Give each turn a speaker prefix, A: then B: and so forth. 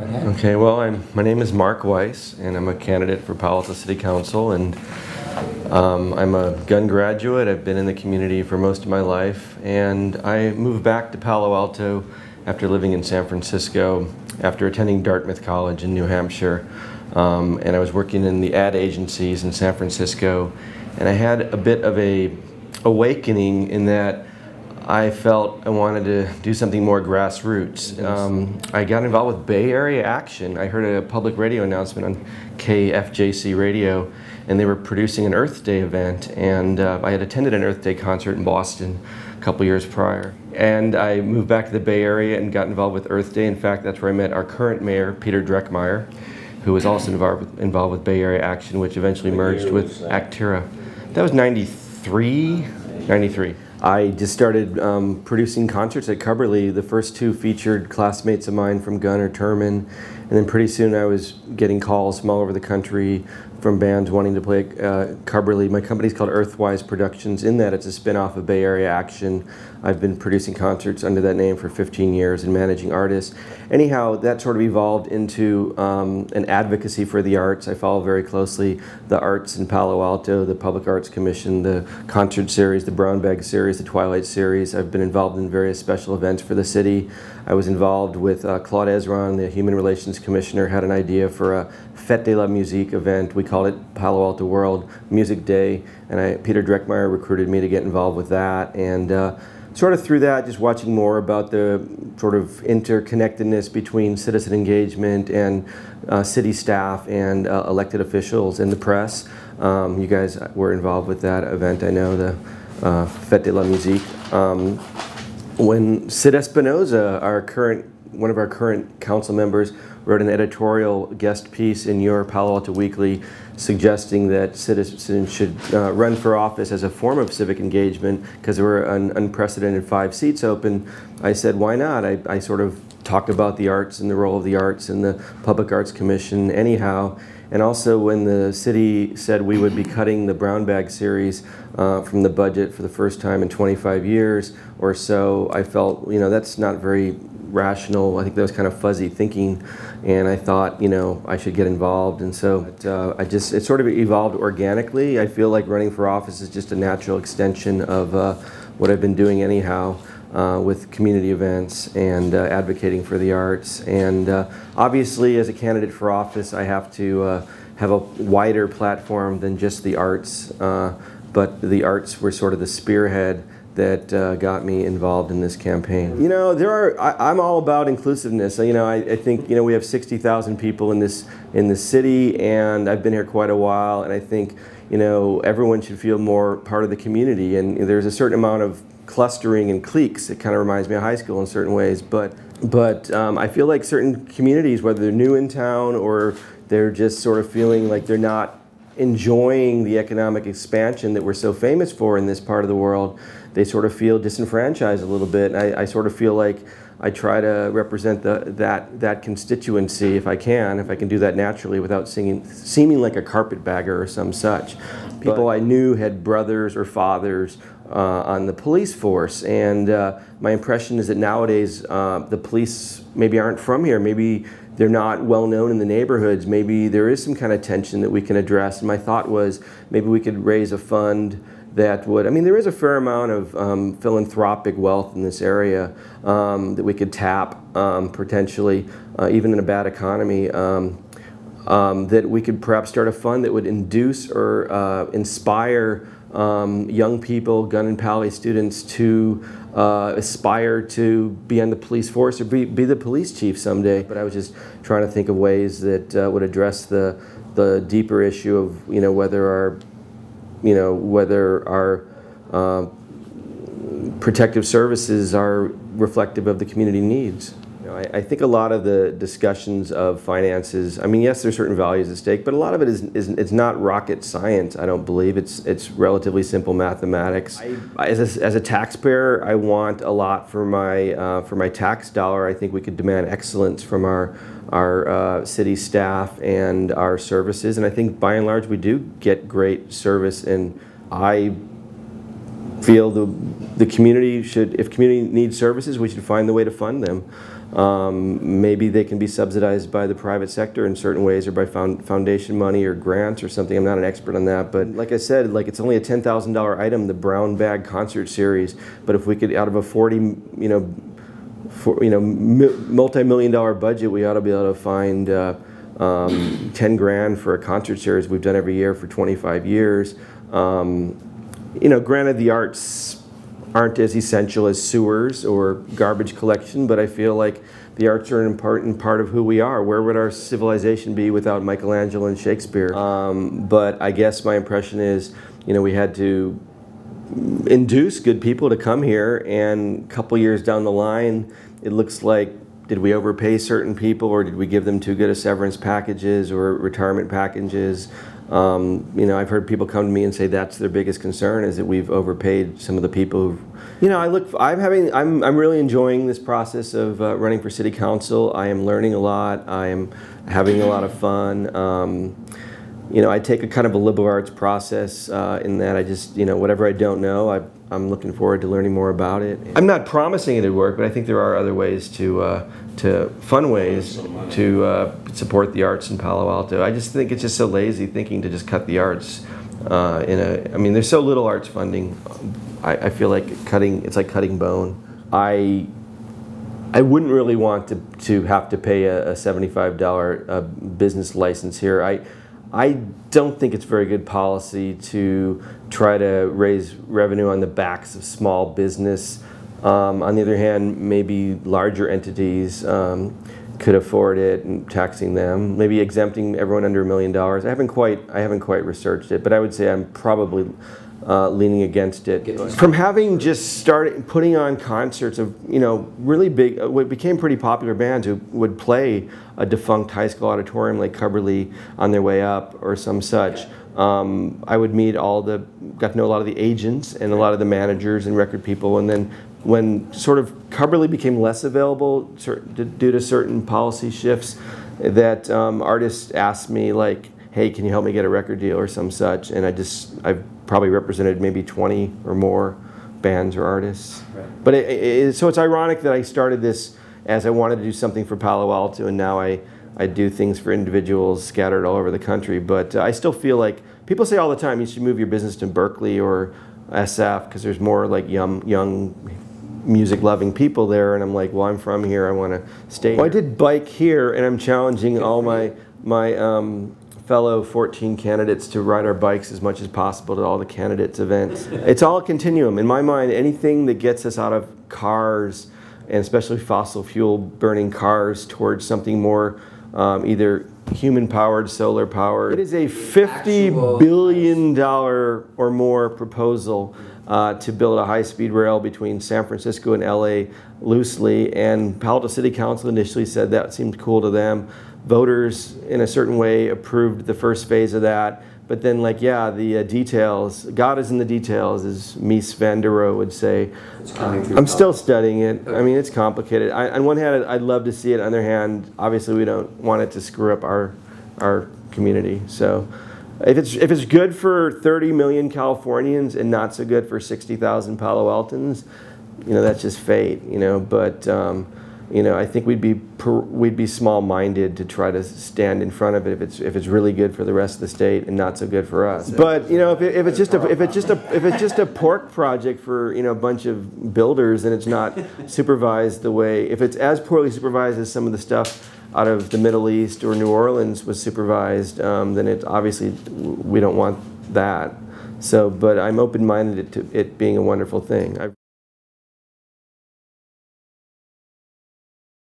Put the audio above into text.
A: Okay, well, my name is Mark Weiss, and I'm a candidate for Palo Alto City Council, and I'm a gun graduate. I've been in the community for most of my life, and I moved back to Palo Alto after living in San Francisco, after attending Dartmouth College in New Hampshire, and I was working in the ad agencies in San Francisco, and I had a bit of a awakening in that I felt I wanted to do something more grassroots. I got involved with Bay Area Action. I heard a public radio announcement on KFJC radio, and they were producing an Earth Day event, and I had attended an Earth Day concert in Boston a couple years prior. And I moved back to the Bay Area and got involved with Earth Day. In fact, that's where I met our current mayor, Peter Dreckmeyer, who was also involved with Bay Area Action, which eventually merged with Actera. That was 93. I just started producing concerts at Cubberley. The first two featured classmates of mine from Gunn or Turman, and then pretty soon I was getting calls from all over the country from bands wanting to play Cubberley. My company's called Earthwise Productions. In that, it's a spin-off of Bay Area Action. I've been producing concerts under that name for 15 years and managing artists. Anyhow, that sort of evolved into an advocacy for the arts. I follow very closely the arts in Palo Alto, the Public Arts Commission, the concert series, the Brown Bag series, the Twilight series. I've been involved in various special events for the city. I was involved with Claude Ezron, the Human Relations Commissioner, had an idea for a Fête de la Musique event. We called it Palo Alto World Music Day, and Peter Dreckmeyer recruited me to get involved with that. And sort of through that, just watching more about the sort of interconnectedness between citizen engagement and city staff and elected officials and the press. You guys were involved with that event, I know, the Fête de la Musique. When Sid Espinoza, one of our current council members, wrote an editorial guest piece in your Palo Alto Weekly suggesting that citizens should run for office as a form of civic engagement because there were an unprecedented 5 seats open, I said, why not? I sort of talked about the arts and the role of the arts and the Public Arts Commission anyhow. And also when the city said we would be cutting the Brown Bag series from the budget for the first time in 25 years or so, I felt, you know, that's not very rational. I think that was kind of fuzzy thinking, and I thought, you know, I should get involved. And so it sort of evolved organically. I feel like running for office is just a natural extension of what I've been doing anyhow. With community events and advocating for the arts. And obviously, as a candidate for office, I have to have a wider platform than just the arts, but the arts were sort of the spearhead that got me involved in this campaign. You know, I'm all about inclusiveness. You know, I think, you know, we have 60,000 people in this city, and I've been here quite a while, and I think, you know, everyone should feel more part of the community, and there's a certain amount of clustering and cliques. It kind of reminds me of high school in certain ways, but I feel like certain communities, whether they're new in town or they're just sort of feeling like they're not enjoying the economic expansion that we're so famous for in this part of the world, they sort of feel disenfranchised a little bit. I sort of feel like I try to represent that constituency if I can do that naturally without seeming like a carpetbagger or some such. People I knew had brothers or fathers on the police force, and my impression is that nowadays the police maybe aren't from here, maybe they're not well known in the neighborhoods, maybe there is some kind of tension that we can address. And my thought was maybe we could raise a fund that would, I mean, there is a fair amount of philanthropic wealth in this area that we could tap potentially, even in a bad economy, that we could perhaps start a fund that would induce or inspire young people, gun and pally students, to aspire to be on the police force or be the police chief someday. But I was just trying to think of ways that would address the deeper issue of, you know, whether our protective services are reflective of the community needs. You know, I think a lot of the discussions of finances, I mean, yes, there's certain values at stake, but a lot of it it's not rocket science, I don't believe. It's relatively simple mathematics. As a taxpayer, I want a lot for my tax dollar. I think we could demand excellence from our city staff and our services, and I think by and large we do get great service, and I feel the community should, if community needs services, we should find the way to fund them. Maybe they can be subsidized by the private sector in certain ways, or by foundation money or grants or something. I'm not an expert on that, but like I said, like, it's only a $10,000 item, the Brown Bag concert series. But if we could, out of a multi-million-dollar budget, we ought to be able to find 10 grand for a concert series we've done every year for 25 years. Granted, the arts aren't as essential as sewers or garbage collection, but I feel like the arts are an important part of who we are. Where would our civilization be without Michelangelo and Shakespeare? But I guess my impression is, we had to induce good people to come here, and a couple years down the line, it looks like, did we overpay certain people, or did we give them too good a severance packages or retirement packages? I've heard people come to me and say that's their biggest concern, is that we've overpaid some of the people who, I'm really enjoying this process of running for city council. I am learning a lot. I am having a lot of fun. I take a kind of a liberal arts process in that I just, whatever I don't know, I'm looking forward to learning more about it. I'm not promising it would work, but I think there are other ways fun ways to support the arts in Palo Alto. I just think it's just so lazy thinking to just cut the arts. There's so little arts funding. I feel like it's like cutting bone. I wouldn't really want to have to pay a $75 business license here. I don't think it's very good policy to try to raise revenue on the backs of small business. On the other hand, maybe larger entities could afford it, and taxing them, maybe exempting everyone under $1 million. I haven't quite researched it, but I would say I'm probably leaning against it. From having just started putting on concerts of really big, what became pretty popular bands who would play a defunct high school auditorium like Cubberley on their way up or some such. I would got to know a lot of the agents and a lot of the managers and record people, and then when sort of Cubberley became less available due to certain policy shifts, that artists asked me, like, hey, can you help me get a record deal or some such, and I've probably represented maybe 20 or more bands or artists. Right. But so it's ironic that I started this as I wanted to do something for Palo Alto, and now I do things for individuals scattered all over the country. But I still feel like, people say all the time, you should move your business to Berkeley or SF because there's more like young music-loving people there, and I'm like, well, I'm from here, I want to stay. Well, I did bike here, and I'm challenging all my fellow 14 candidates to ride our bikes as much as possible to all the candidates' events. It's all a continuum. In my mind, anything that gets us out of cars, and especially fossil fuel burning cars, towards something more either human-powered, solar-powered. It is a $50 billion or more proposal to build a high-speed rail between San Francisco and LA loosely, and Palo Alto City Council initially said that seemed cool to them. Voters, in a certain way, approved the first phase of that, but then, like, yeah, the details, God is in the details, as Mies van der Rohe would say. I'm still studying it. I mean, it's complicated. On one hand, I'd love to see it. On the other hand, obviously, we don't want it to screw up our community. So, if it's good for 30 million Californians and not so good for 60,000 Palo Altans, that's just fate. But I think we'd be small-minded to try to stand in front of it if it's really good for the rest of the state and not so good for us. But if it's just a pork project for a bunch of builders, and it's not supervised the way, if it's as poorly supervised as some of the stuff out of the Middle East or New Orleans was supervised, then obviously we don't want that. So, but I'm open-minded to it being a wonderful thing.